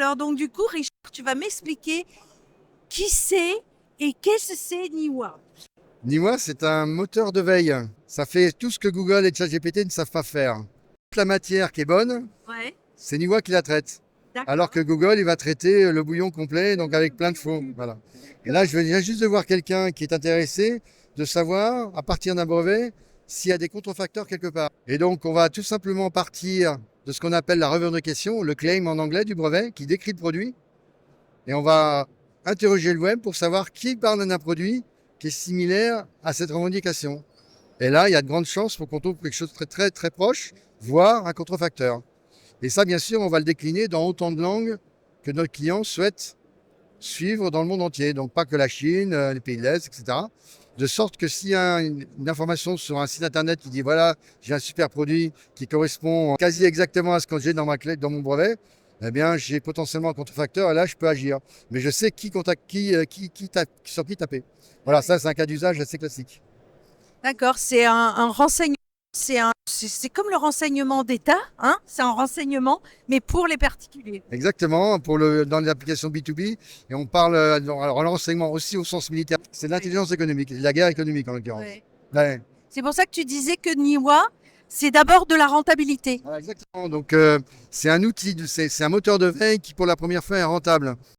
Alors donc du coup, Richard, tu vas m'expliquer qui c'est et qu'est-ce que c'est Niwa? Nima, c'est un moteur de veille. Ça fait tout ce que Google et ChatGPT ne savent pas faire. Toute la matière qui est bonne, Ouais, c'est Nima qui la traite. d'accord. Alors que Google, il va traiter le bouillon complet, donc avec plein de faux. Voilà. Et là, je viens juste de voir quelqu'un qui est intéressé de savoir, à partir d'un brevet, s'il y a des contrefacteurs quelque part. Et donc, on va tout simplement partir de ce qu'on appelle la revendication, le claim en anglais du brevet, qui décrit le produit. Et on va interroger le web pour savoir qui parle d'un produit qui est similaire à cette revendication. Et là, il y a de grandes chances pour qu'on trouve quelque chose de très très très proche, voire un contrefacteur. Et ça, bien sûr, on va le décliner dans autant de langues que notre client souhaite suivre dans le monde entier. Donc pas que la Chine, les pays de l'Est, etc. De sorte que s'il y a une information sur un site internet qui dit voilà, j'ai un super produit qui correspond quasi exactement à ce que j'ai dans ma clé, dans mon brevet, eh bien j'ai potentiellement un contrefacteur et là je peux agir. Mais je sais qui contacte sur qui taper. Voilà, ça c'est un cas d'usage assez classique. D'accord, c'est un renseignement, c'est comme le renseignement d'État, hein? C'est un renseignement, mais pour les particuliers. Exactement, dans les applications B2B, et on parle alors l'enseignement aussi au sens militaire. C'est l'intelligence économique, la guerre économique en l'occurrence. Ouais. Ouais. C'est pour ça que tu disais que Niwa, c'est d'abord de la rentabilité. Voilà, exactement. Donc, c'est un outil, c'est un moteur de veille qui, pour la première fois, est rentable.